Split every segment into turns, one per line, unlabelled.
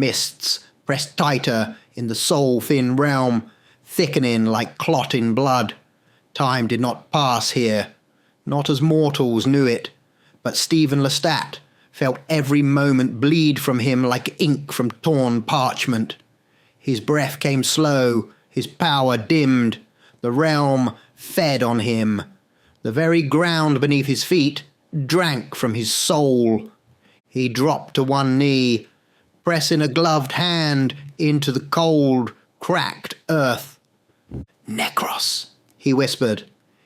mists pressed tighter in the soul-thin realm, thickening like clotting blood. Time did not pass here, not as mortals knew it, but Stephen Lestat felt every moment bleed from him like ink from torn parchment. His breath came slow, his power dimmed, the realm fed on him. The very ground beneath his feet drank from his soul. He dropped to one knee, pressing a gloved hand into the cold, cracked earth. "Necros," he whispered,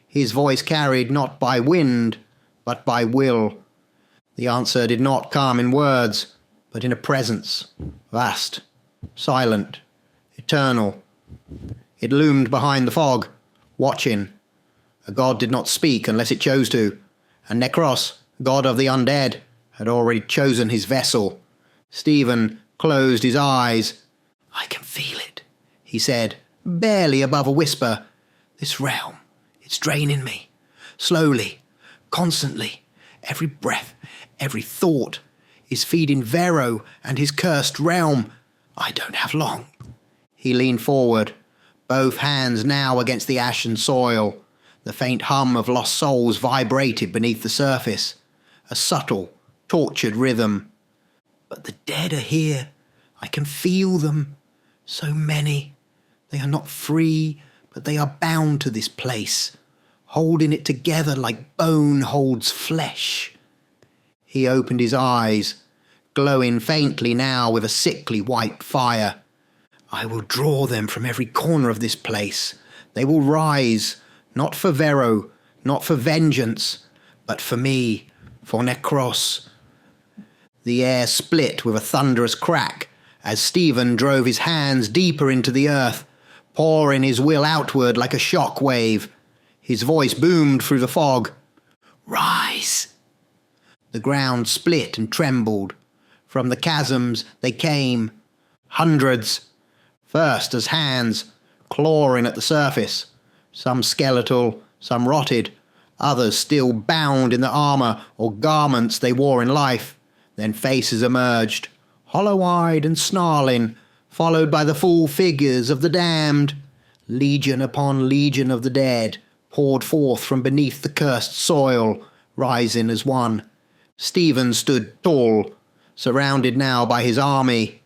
his voice carried not by wind, but by will. The answer did not come in words, but in a presence, vast, silent, eternal. It loomed behind the fog, watching. A god did not speak unless it chose to, and Necros, god of the undead, had already chosen his vessel. Stephen closed his eyes. "I can feel it," he said, barely above a whisper. "This realm, it's draining me. Slowly, constantly. Every breath, every thought is feeding Verrowe and his cursed realm. I don't have long." He leaned forward, both hands now against the ashen soil. The faint hum of lost souls vibrated beneath the surface, a subtle, tortured rhythm. "But the dead are here. I can feel them. So many. They are not free, but they are bound to this place, holding it together like bone holds flesh." He opened his eyes, glowing faintly now with a sickly white fire. "I will draw them from every corner of this place. They will rise, not for Verrowe, not for vengeance, but for me, for Necros." The air split with a thunderous crack as Stephen drove his hands deeper into the earth, pouring his will outward like a shock wave. His voice boomed through the fog. "Rise!" The ground split and trembled. From the chasms they came, hundreds, first as hands, clawing at the surface, some skeletal, some rotted, others still bound in the armour or garments they wore in life. Then faces emerged, hollow-eyed and snarling, followed by the full figures of the damned. Legion upon legion of the dead poured forth from beneath the cursed soil, rising as one. Stephen stood tall, surrounded now by his army.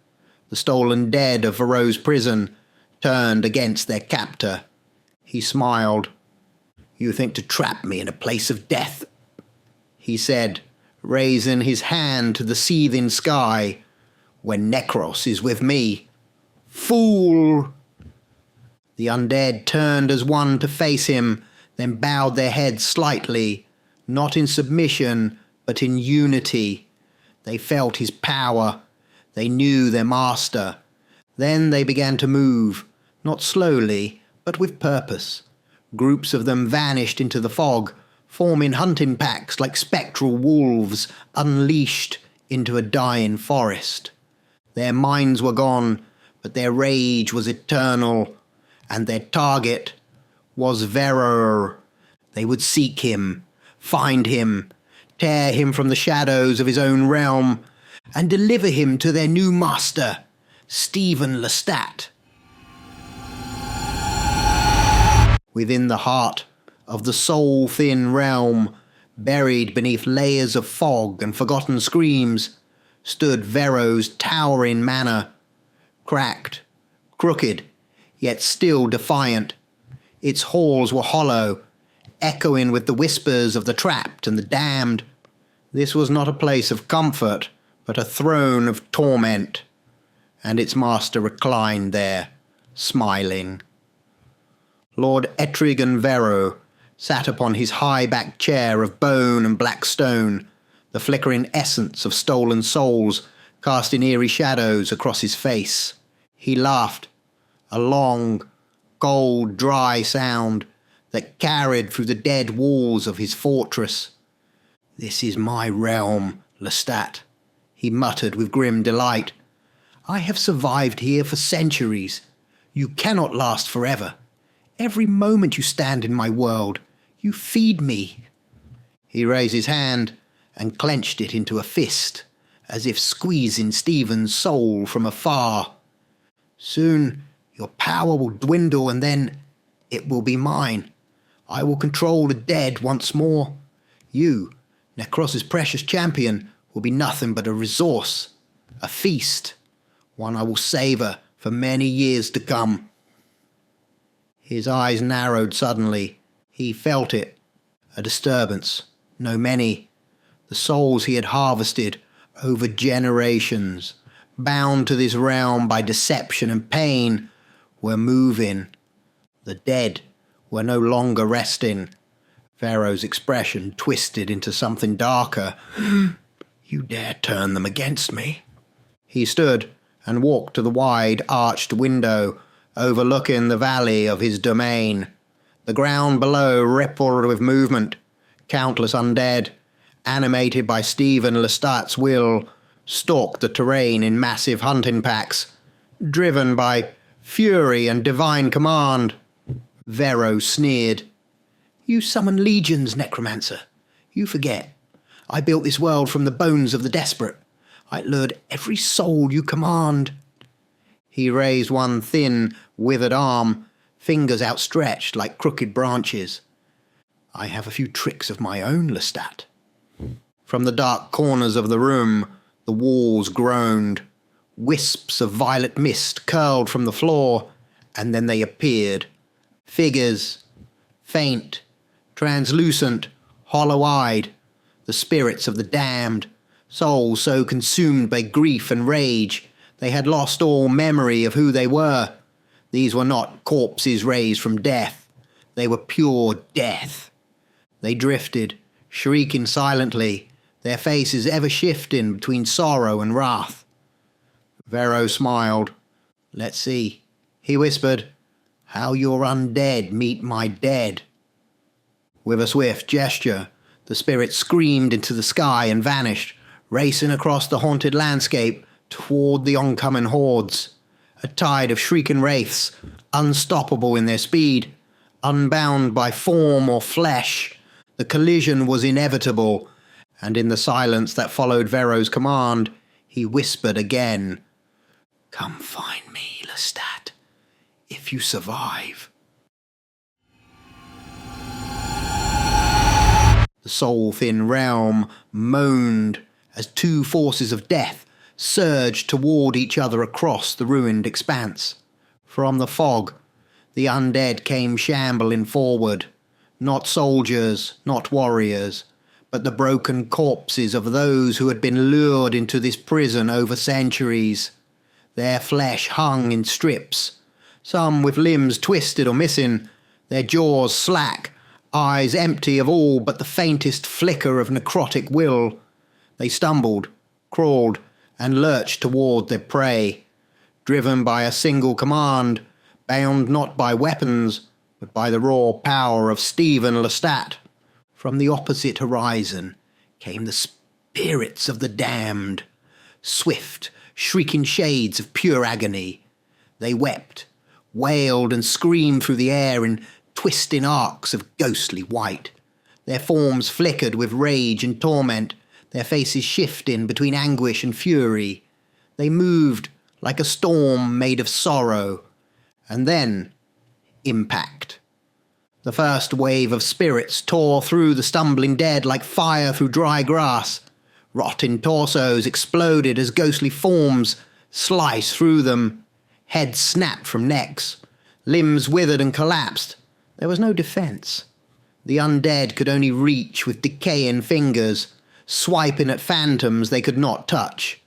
The stolen dead of Verrowe's prison turned against their captor. He smiled. "You think to trap me in a place of death," he said, raising his hand to the seething sky, "when Necros is with me. Fool!" The undead turned as one to face him, then bowed their heads slightly, not in submission, but in unity. They felt his power. They knew their master. Then they began to move, not slowly, but with purpose. Groups of them vanished into the fog, forming hunting packs like spectral wolves unleashed into a dying forest. Their minds were gone, but their rage was eternal, and their target was Verrowe. They would seek him, find him, tear him from the shadows of his own realm, and deliver him to their new master, Stephen Lestat. Within the heart of the soul-thin realm, buried beneath layers of fog and forgotten screams, stood Verrowe's towering manor, cracked, crooked, yet still defiant. Its halls were hollow, echoing with the whispers of the trapped and the damned. This was not a place of comfort, but a throne of torment, and its master reclined there, smiling. Lord Verrowe sat upon his high-backed chair of bone and black stone, the flickering essence of stolen souls casting eerie shadows across his face. He laughed, a long, cold, dry sound that carried through the dead walls of his fortress. "This is my realm, Lestat," he muttered with grim delight. "I have survived here for centuries. You cannot last forever. Every moment you stand in my world, you feed me." He raised his hand and clenched it into a fist, as if squeezing Stephen's soul from afar. Soon your power will dwindle, and then it will be mine. I will control the dead once more. You, Necros' precious champion, will be nothing but a resource, a feast, one I will savour for many years to come." His eyes narrowed suddenly. He felt it, a disturbance, no many. The souls he had harvested over generations, bound to this realm by deception and pain, were moving. The dead were no longer resting. Verrowe's expression twisted into something darker. "You dare turn them against me?" He stood and walked to the wide arched window overlooking the valley of his domain. The ground below rippled with movement. Countless undead, animated by Stephen Lestat's will, stalked the terrain in massive hunting packs, driven by fury and divine command. Verrowe sneered. "You summon legions, necromancer. You forget. I built this world from the bones of the desperate. I lured every soul you command." He raised one thin, withered arm, fingers outstretched like crooked branches. "I have a few tricks of my own, Lestat." From the dark corners of the room, the walls groaned. Wisps of violet mist curled from the floor, and then they appeared. Figures, faint, translucent, hollow-eyed, the spirits of the damned, souls so consumed by grief and rage they had lost all memory of who they were. These were not corpses raised from death. They were pure death. They drifted, shrieking silently, their faces ever shifting between sorrow and wrath. Verrowe smiled. "Let's see," he whispered, "how your undead meet my dead." With a swift gesture, the spirit screamed into the sky and vanished, racing across the haunted landscape toward the oncoming hordes. A tide of shrieking wraiths, unstoppable in their speed, unbound by form or flesh. The collision was inevitable, and in the silence that followed Verrowe's command, he whispered again, "Come find me, Lestat, if you survive." The soul-thin realm moaned as two forces of death surged toward each other across the ruined expanse. From the fog, the undead came shambling forward, not soldiers, not warriors, but the broken corpses of those who had been lured into this prison over centuries. Their flesh hung in strips, some with limbs twisted or missing, their jaws slack, eyes empty of all but the faintest flicker of necrotic will. They stumbled, crawled, and lurched toward their prey, driven by a single command, bound not by weapons, but by the raw power of Stephen Lestat. From the opposite horizon came the spirits of the damned, swift, shrieking shades of pure agony. They wept, wailed, and screamed through the air in twisting arcs of ghostly white. Their forms flickered with rage and torment, their faces shifting between anguish and fury. They moved like a storm made of sorrow. And then, impact. The first wave of spirits tore through the stumbling dead like fire through dry grass. Rotting torsos exploded as ghostly forms sliced through them. Heads snapped from necks. Limbs withered and collapsed. There was no defense. The undead could only reach with decaying fingers, swiping at phantoms they could not touch.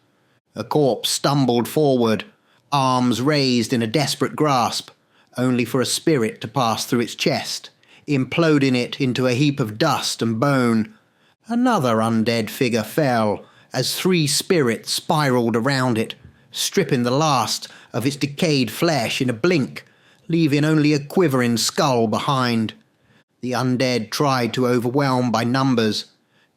A corpse stumbled forward, arms raised in a desperate grasp, only for a spirit to pass through its chest, imploding it into a heap of dust and bone. Another undead figure fell as three spirits spiraled around it, stripping the last of its decayed flesh in a blink, leaving only a quivering skull behind. The undead tried to overwhelm by numbers,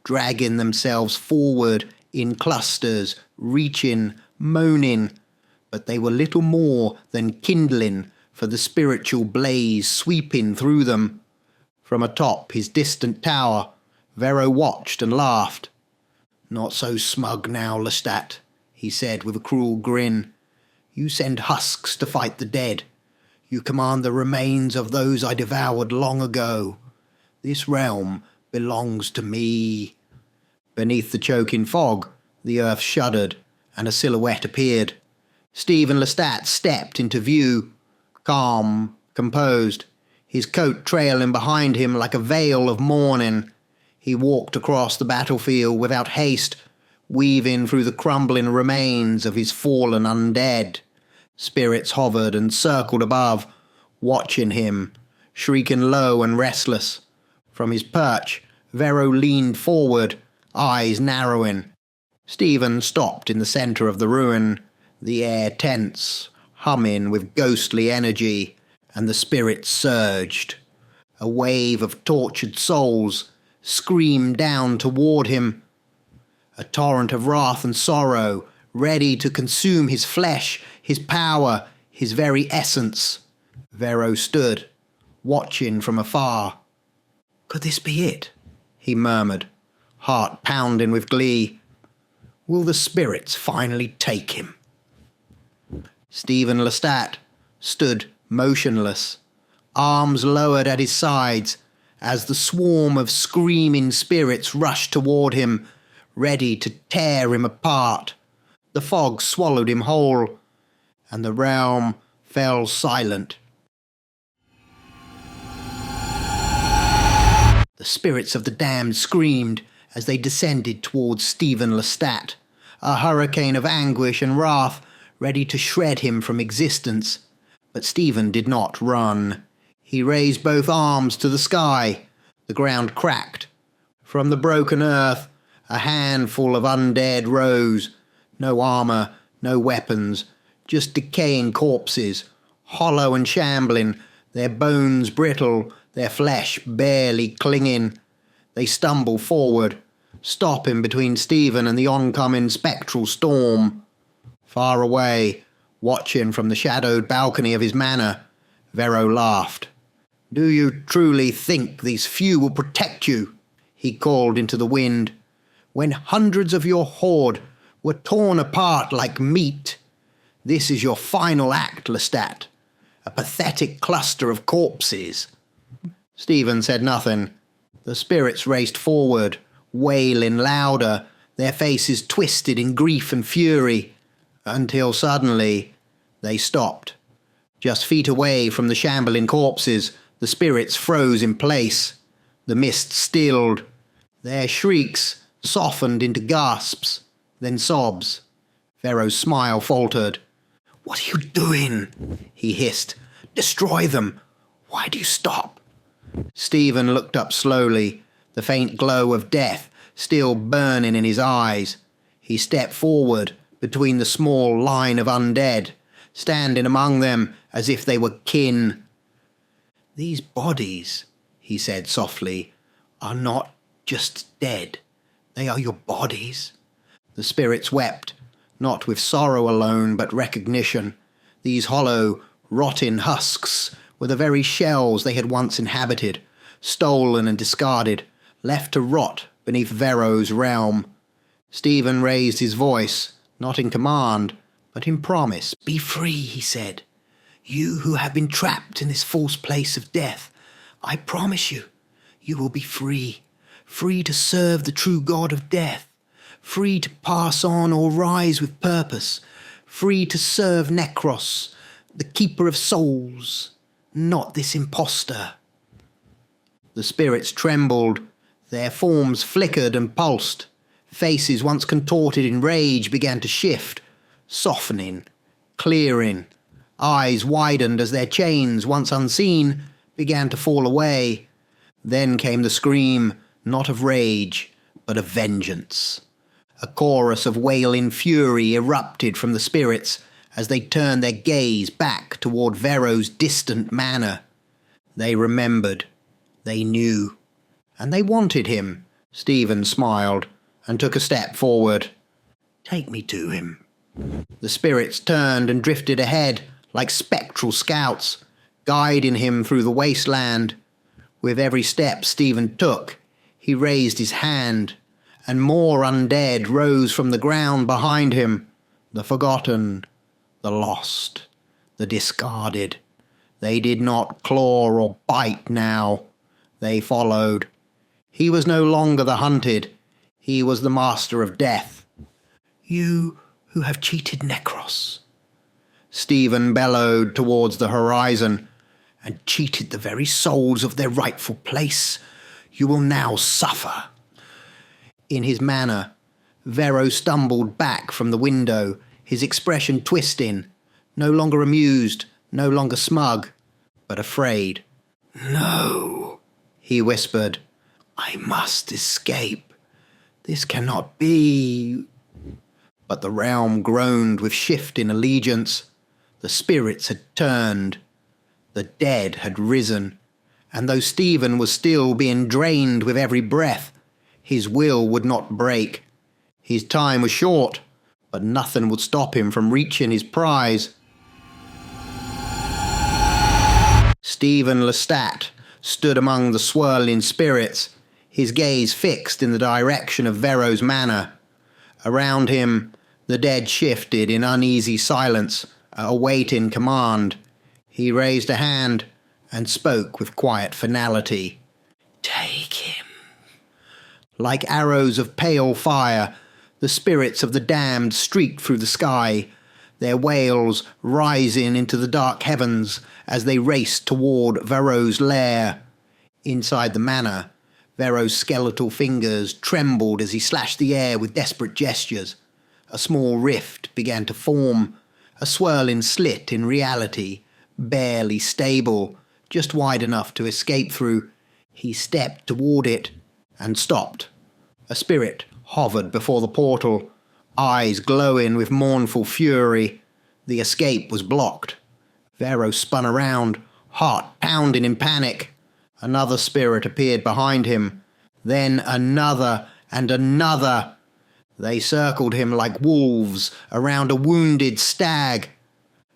dragging themselves forward in clusters, reaching, moaning, but they were little more than kindling for the spiritual blaze sweeping through them. From atop his distant tower, Verrowe watched and laughed. "Not so smug now, Lestat," he said with a cruel grin. "You send husks to fight the dead. You command the remains of those I devoured long ago. This realm belongs to me." Beneath the choking fog, the earth shuddered, and a silhouette appeared. Stephen Lestat stepped into view, calm, composed, his coat trailing behind him like a veil of mourning. He walked across the battlefield without haste, weaving through the crumbling remains of his fallen undead. Spirits hovered and circled above, watching him, shrieking low and restless. From his perch, Verrowe leaned forward, eyes narrowing. Stephen stopped in the centre of the ruin, the air tense, humming with ghostly energy, and the spirits surged. A wave of tortured souls screamed down toward him, a torrent of wrath and sorrow, ready to consume his flesh, his power, his very essence. Verrowe stood, watching from afar. "Could this be it?" he murmured, heart pounding with glee. "Will the spirits finally take him?" Stephen Lestat stood motionless, arms lowered at his sides, as the swarm of screaming spirits rushed toward him, ready to tear him apart. The fog swallowed him whole, and the realm fell silent. The spirits of the damned screamed as they descended towards Stephen Lestat, a hurricane of anguish and wrath ready to shred him from existence. But Stephen did not run. He raised both arms to the sky. The ground cracked. From the broken earth, a handful of undead rose. No armour, no weapons, just decaying corpses, hollow and shambling, their bones brittle, their flesh barely clinging. They stumble forward, stopping between Stephen and the oncoming spectral storm. Far away, watching from the shadowed balcony of his manor, Verrowe laughed. "Do you truly think these few will protect you?" he called into the wind. "When hundreds of your horde were torn apart like meat. This is your final act, Lestat. A pathetic cluster of corpses." Stephen said nothing. The spirits raced forward, wailing louder, their faces twisted in grief and fury, until suddenly they stopped. Just feet away from the shambling corpses, the spirits froze in place. The mist stilled. Their shrieks softened into gasps, then sobs. Verrowe's smile faltered. "What are you doing?" he hissed. "Destroy them. Why do you stop?" Stephen looked up slowly, the faint glow of death still burning in his eyes. He stepped forward between the small line of undead, standing among them as if they were kin. "These bodies," he said softly, "are not just dead. They are your bodies." The spirits wept, not with sorrow alone, but recognition. These hollow, rotting husks were the very shells they had once inhabited, stolen and discarded, left to rot beneath Verrowe's realm. Stephen raised his voice, not in command, but in promise. "Be free," he said. "You who have been trapped in this false place of death, I promise you, you will be free. Free to serve the true God of death. Free to pass on or rise with purpose. Free to serve Necros, the keeper of souls, not this impostor." The spirits trembled. Their forms flickered and pulsed. Faces once contorted in rage began to shift, softening, clearing. Eyes widened as their chains, once unseen, began to fall away. Then came the scream, not of rage, but of vengeance. A chorus of wailing fury erupted from the spirits as they turned their gaze back toward Verrowe's distant manor. They remembered. They knew. And they wanted him. Stephen smiled and took a step forward. "Take me to him." The spirits turned and drifted ahead like spectral scouts, guiding him through the wasteland. With every step Stephen took, he raised his hand. and more undead rose from the ground behind him. The forgotten, the lost, the discarded. They did not claw or bite now. They followed. He was no longer the hunted. He was the master of death. "You who have cheated Necros," Stephen bellowed towards the horizon, "and cheated the very souls of their rightful place, you will now suffer." In his manner, Verrowe stumbled back from the window, his expression twisting, no longer amused, no longer smug, but afraid. "No," he whispered. "I must escape. This cannot be." But the realm groaned with shift in allegiance. The spirits had turned. The dead had risen. And though Stephen was still being drained with every breath, his will would not break. His time was short, but nothing would stop him from reaching his prize. Stephen Lestat stood among the swirling spirits, his gaze fixed in the direction of Verrowe's manor. Around him, the dead shifted in uneasy silence, awaiting command. He raised a hand and spoke with quiet finality. "Take him." Like arrows of pale fire, the spirits of the damned streaked through the sky, their wails rising into the dark heavens as they raced toward Verrowe's lair. Inside the manor, Verrowe's skeletal fingers trembled as he slashed the air with desperate gestures. A small rift began to form, a swirling slit in reality, barely stable, just wide enough to escape through. He stepped toward it and stopped. A spirit hovered before the portal, eyes glowing with mournful fury. The escape was blocked. Verrowe spun around, heart pounding in panic. Another spirit appeared behind him, then another and another. They circled him like wolves around a wounded stag.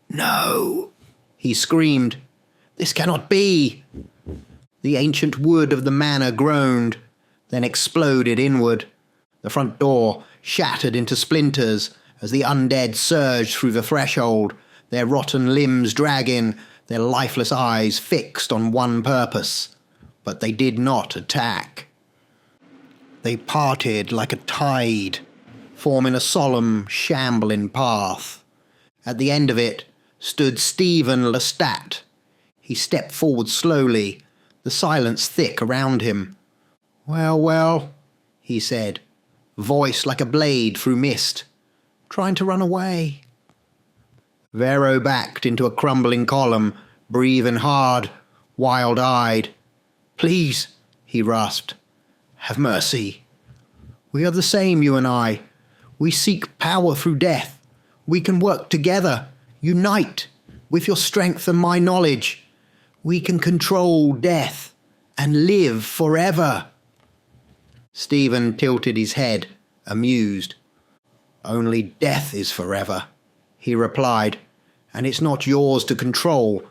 "No!" he screamed. "This cannot be!" The ancient wood of the manor groaned, then exploded inward. The front door shattered into splinters as the undead surged through the threshold, their rotten limbs dragging, their lifeless eyes fixed on one purpose. But they did not attack. They parted like a tide, forming a solemn, shambling path. At the end of it stood Stephen Lestat. He stepped forward slowly, the silence thick around him. "Well, well," he said, voice like a blade through mist. "Trying to run away?" Verrowe backed into a crumbling column, breathing hard, wild-eyed. "Please," he rasped, "have mercy. We are the same, you and I. We seek power through death. We can work together, unite, with your strength and my knowledge. We can control death and live forever." Stephen tilted his head, amused. "Only death is forever," he replied, "and it's not yours to control,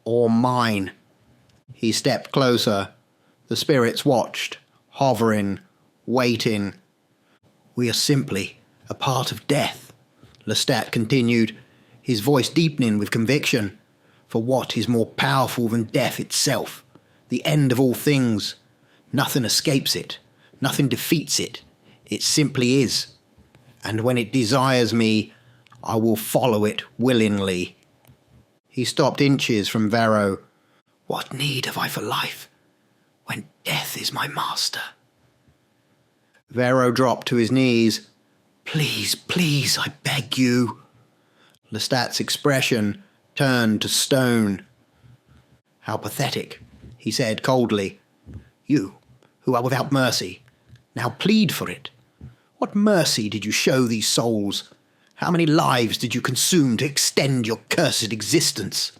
or mine." He stepped closer. The spirits watched, hovering, waiting. "We are simply a part of death," Lestat continued, his voice deepening with conviction. "For what is more powerful than death itself, the end of all things? Nothing escapes it, nothing defeats it. It simply is. And when it desires me, I will follow it willingly." He stopped inches from Verrowe. "What need have I for life, when death is my master?" Verrowe dropped to his knees. "Please, please, I beg you." Lestat's expression turned to stone. "How pathetic," he said coldly. "You, who are without mercy, now plead for it. What mercy did you show these souls? How many lives did you consume to extend your cursed existence?"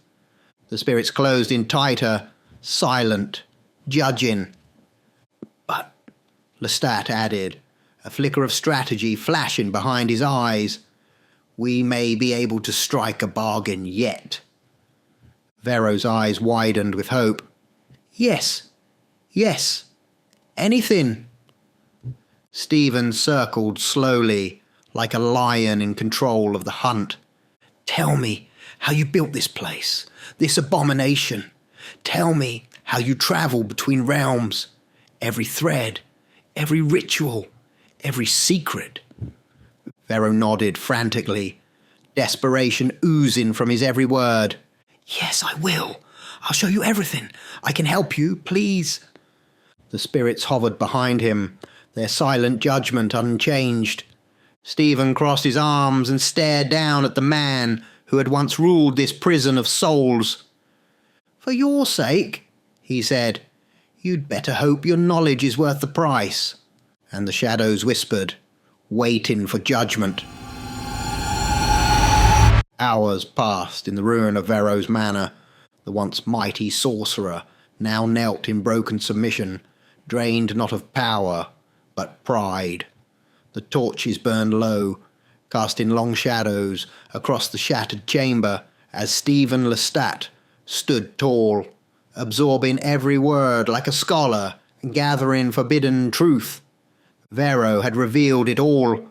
The spirits closed in tighter, silent, judging. "But," Lestat added, a flicker of strategy flashing behind his eyes, "we may be able to strike a bargain yet." Verrowe's eyes widened with hope. Yes, anything." Stephen circled slowly, like a lion in control of the hunt. "Tell me how you built this place, this abomination. Tell me how you travel between realms. Every thread, every ritual, every secret." Verrowe nodded frantically, desperation oozing from his every word. "Yes, I will. I'll show you everything. I can help you, please." The spirits hovered behind him, their silent judgment unchanged. Stephen crossed his arms and stared down at the man who had once ruled this prison of souls. "For your sake," he said, "you'd better hope your knowledge is worth the price." And the shadows whispered, waiting for judgment. Hours passed in the ruin of Verrowe's manor. The once mighty sorcerer now knelt in broken submission, drained not of power, but pride. The torches burned low, casting long shadows across the shattered chamber as Stephen Lestat stood tall, absorbing every word like a scholar, gathering forbidden truth. Verrowe had revealed it all.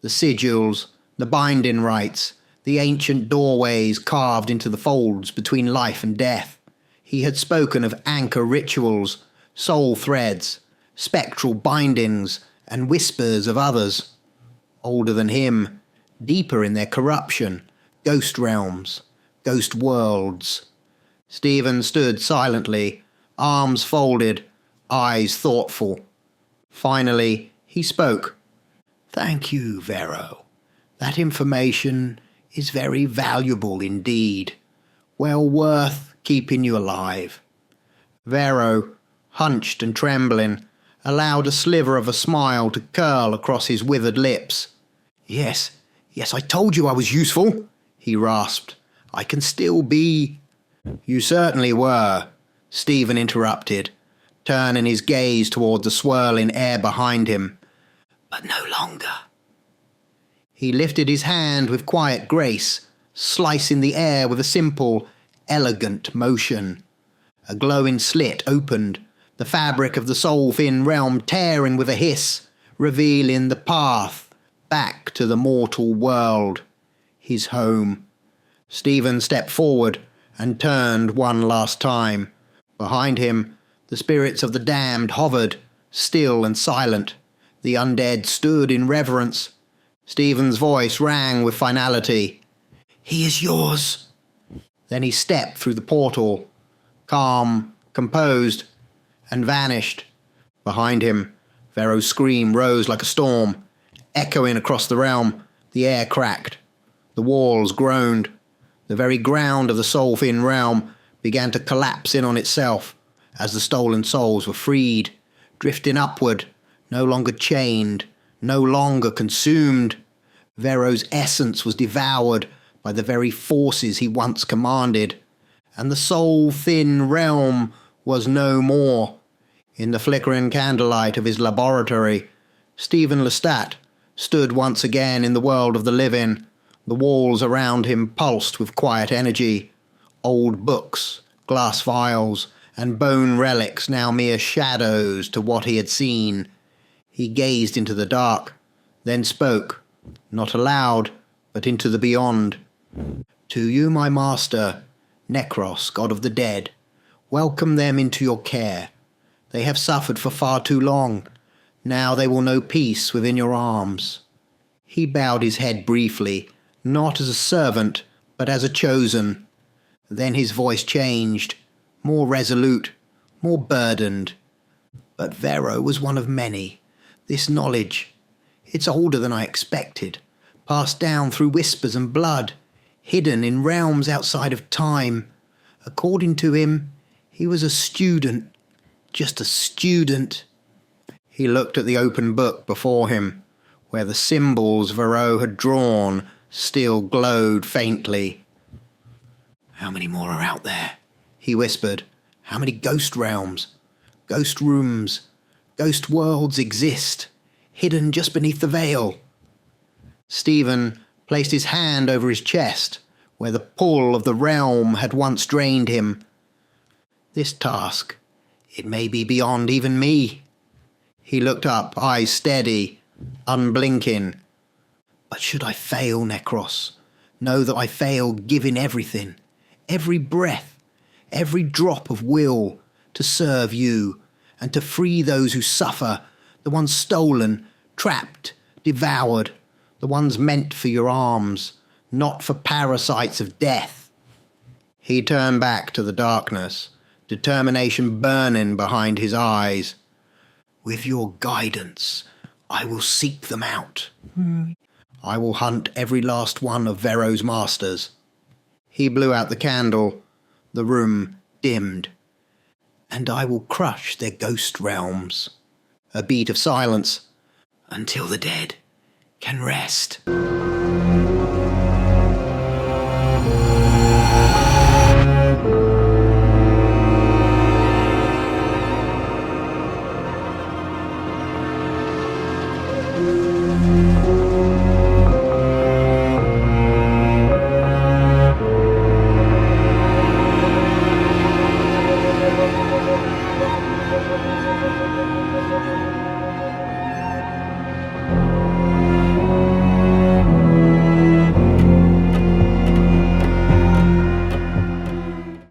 The sigils, the binding rites, the ancient doorways carved into the folds between life and death. He had spoken of anchor rituals, soul threads, spectral bindings, and whispers of others, older than him, deeper in their corruption, ghost realms, ghost worlds. Stephen stood silently, arms folded, eyes thoughtful. Finally, he spoke. "Thank you, Verrowe. That information is very valuable indeed. Well worth keeping you alive." Verrowe, hunched and trembling, allowed a sliver of a smile to curl across his withered lips. Yes, I told you I was useful," he rasped. "I can still be—" "You certainly were," Stephen interrupted, turning his gaze toward the swirling air behind him. "But no longer." He lifted his hand with quiet grace, slicing the air with a simple, elegant motion. A glowing slit opened, the fabric of the soul-thin realm tearing with a hiss, revealing the path back to the mortal world, his home. Stephen stepped forward and turned one last time. Behind him, the spirits of the damned hovered, still and silent. The undead stood in reverence. Stephen's voice rang with finality. "He is yours." Then he stepped through the portal, calm, composed, and vanished. Behind him, Verrowe's scream rose like a storm, echoing across the realm. The air cracked. The walls groaned. The very ground of the soul-thin realm began to collapse in on itself as the stolen souls were freed, drifting upward, no longer chained, no longer consumed. Verrowe's essence was devoured by the very forces he once commanded, and the soul-thin realm was no more. In the flickering candlelight of his laboratory, Stephen Lestat stood once again in the world of the living. The walls around him pulsed with quiet energy. Old books, glass vials, and bone relics now mere shadows to what he had seen. He gazed into the dark, then spoke, not aloud, but into the beyond. "To you, my master, Necros, god of the dead, welcome them into your care. They have suffered for far too long. Now they will know peace within your arms." He bowed his head briefly, not as a servant, but as a chosen. Then his voice changed, more resolute, more burdened. "But Verrowe was one of many. This knowledge, it's older than I expected, passed down through whispers and blood, hidden in realms outside of time. According to him, he was a student, just a student." He looked at the open book before him, where the symbols Verrowe had drawn still glowed faintly. "How many more are out there?" he whispered. "How many ghost realms, ghost rooms, ghost worlds exist, hidden just beneath the veil?" Stephen placed his hand over his chest, where the pull of the realm had once drained him. "This task, it may be beyond even me." He looked up, eyes steady, unblinking. But should I fail, Necros, know that I fail giving everything, every breath, every drop of will to serve you and to free those who suffer, the ones stolen, trapped, devoured, the ones meant for your arms, not for parasites of death. He turned back to the darkness, determination burning behind his eyes. With your guidance, I will seek them out. I will hunt every last one of Verrowe's masters. He blew out the candle. The room dimmed. And I will crush their ghost realms. A beat of silence. Until the dead can rest.